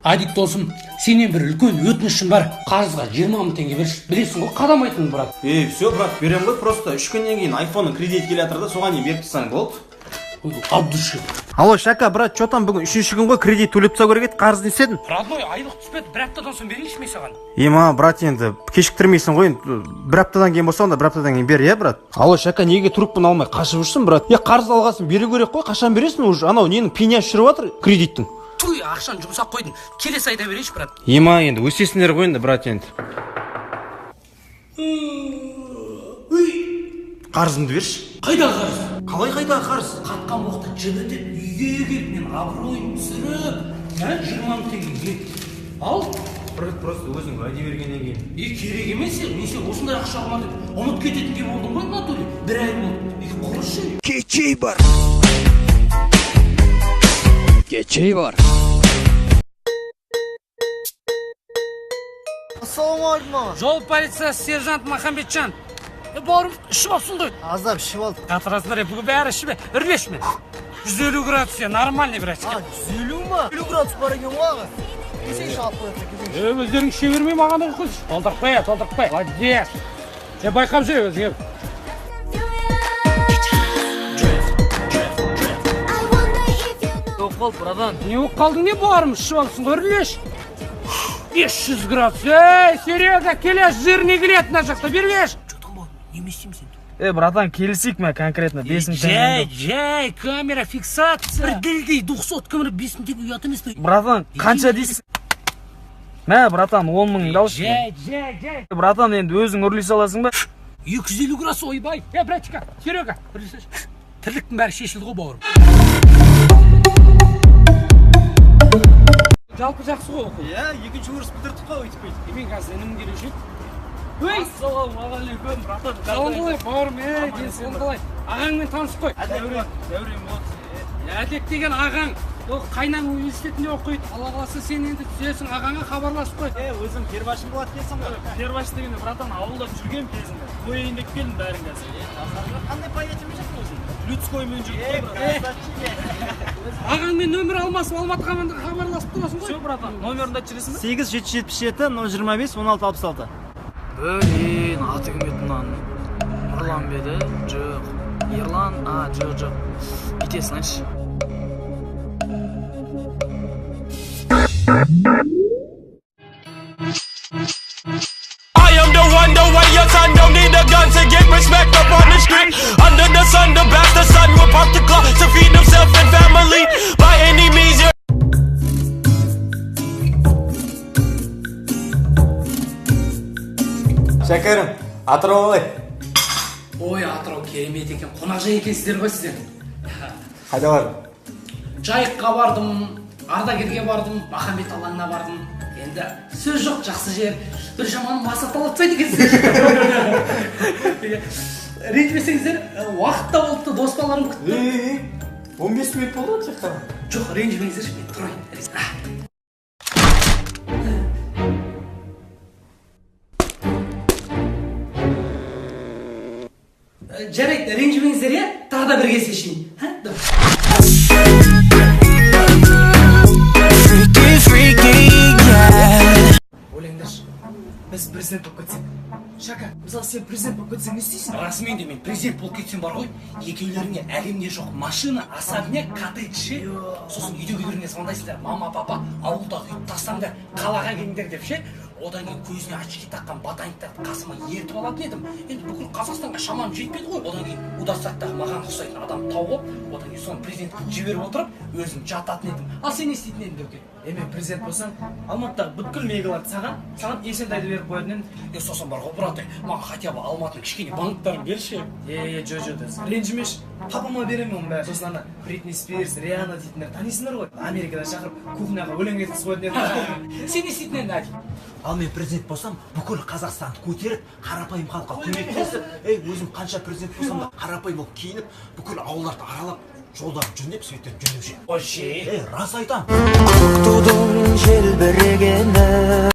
Адик досым, сенен бір үлкен өтінішім бар. Қарызға 20 мың теңге берші. Білесің ғой, қадамайтын брат. Все, брат, берем ғой, просто 3 күннен кейін айфонның кредит келе жатыр да, соған беріп тұрсаң болды. Абдушы. Алло, Шака, брат, что там бүгін 3-ші күн ғой, кредит төлеп тастау керек еді, қарыз не істедің? Родной, айлық түспеді, бір аптадан соң берейінші мен саған. Брат, енді кешіктірмейсің ғой, бір аптадан кейін болса, онда бір аптадан кейін бер, брат? Алло, Шака, неге трубканы алмай қашып жүрсің, брат? Қарыз алғасын беру керек қой, қашан бересің уже? Анау ненің пенясы жүріп жатыр кредиттің. Туй, ақшаны жұмсап қойдың. Келесі айда берейінші, брат. Енді өсесіңдер ғой енді, брат, енді. Қарызымды берші. Қайда қарыз? Қалай қайда қарыз? Қатқан уақытта жібітіп, үйге келіп, мен абыройым түсіріп, 20 мың теңге ал. Брат, просто өзің уәде бергеннен кейін. Керек емес, мен сен осындай ақша алма деп ұмыт кететінге болдың ғой, натуре. Бір ай болды. Құрышы. Кечей бар. Кечей бар. Ассалаумалейкум. Жол полициясы сержант Махамбетжан. Бауырым ішіп алсын ғой. Аздап ішіп алдым. Қатырасындар, бүгін бәрі ішіп, үрлеш мен. 150 градус, нормальный врач. 150 ма? 50 градус бар екен оға. Кесек шалып қояды. Өздерің іше бермей маған оқыз. Толтырықпай. Ладес. Байқап жүр өзің. Тоқ қол, брадан. Не оқ қалдың не барым, ішіп алсын ғой, үрлеш. 500 градус. Серега, келеш, жирный келет на жақта, берлеш. Братан, келісік ме конкретно? Жай, камера, фиксация. Бір ділдей, 200 камера, 5 мың теңге ұят емес пе? Братан, қанша дейсің? Мә, братан, 10 мың даушы. Жай. Братан, енді өзің үрлей саласың ба? 250 градус ойбай. Братчика, Серега, үрлесеш. Тірліктің бәрі шешілді ғой, бауырым. Жалпы жақсы ғой оқу. Екінші курс бітірдік қой, өйтіп. Мен қазір інім келуші еді. Ассалаумағалейкум, братан. Қалың қалай, бауырым, денсаулығың қалай? Ағаңмен танысып қой. Дәурен болады. Әдек деген ағаң. Қайнаң университетінде оқиды. Алла қаласа сен енді түзелсің, ағаңа хабарласып қой. Өзім первашым болады келсің ғой. Перваш дегенде, братан, ауылда жүрген кезінде. Қойайын деп келдім бәрін қазір. Қандай понятиемен жүрдің өзің? Людскоймен жүрдім ғой, брат. Ағаңмен нөмір алмасып, Алматы командаға хабарласып тұрасың ғой. Все, братан, номерін айтып жібересің бе? 8-777-025-1656. Блин, аты кім еді мынаның? Нұрлан ба еді? Жоқ. Ерлан? Жоқ. Кетесің, айтшы. I am the one, the way your son don't need a gun to get respect up on the street. Under the sun, the bastard son will pop the clock to feed himself and family by any means. Шәкәрім, Атырау қалай? Ой, Атырау керемет екен. Қонақжай екенсіздер ғой сіздер. Қайда бардың? Жайыққа бардым, Ардагерге бардым, Махамбет алаңына бардым. Енді сөз жоқ, жақсы жер. Бір жаман мақсат алатпайды екенсіздер. Ренжімесеңіздер, уақытта болыпты, дос балаларым күтті. 15 минут болды ғой тек қана. Жоқ, ренжімеңіздер, мен тұрайын. Жарайды, ренжімеңіздер, тағы да бір кездесейін. Ойлаңдаршы, біз президент болып кетсек. Шака, мысалы сен президент болып кетсең не істейсің? Расымен де мен президент болып кетсем бар ғой, екеулеріңе әлемде жоқ машина, особняк, коттедж, сосын үйдегілеріңе звондайсыздар, мама, папа, ауылдағы үйді тастаңдар, қалаға келіңдер деп ше. Одан кейін көзіне очки таққан ботаниктарды қасыма ертіп алатын едім. Енді бүкіл Қазақстанға шамам жетпеді ғой. Одан кейін удастаттағы маған ұқсайтын адам тауып, одан кейін соны президентке жіберіп отырып, өзім жататын едім. Ал сен не істейтін едің Дөке? Мен президент болсам, Алматыдағы бүткіл мегаларды саған Есентайды беріп қоятын едім. Сосын бар ғой, брат, маған хотя бы Алматының кішкене банктарын берші. Жо, ренжімеш. Папама беремін оның бәрі. Сосын ана Бритни Спирс, Риана дейтіндер танисыңдар ғой. Америкадан шақырып кухняға өлең еткізіп қоятын едім. Сен не істейтін едің, Әди? Ал мен президент болсам, бүкіл Қазақстанды көтеріп, қарапайым халыққа көмектесіп, өзім қанша президент болсам да қарапайым болып киініп, бүкіл ауылдарды аралап, жолдарын жөндеп, сөйтіп жөндеуші. Ой, Рас айтам. Тудың желбірегені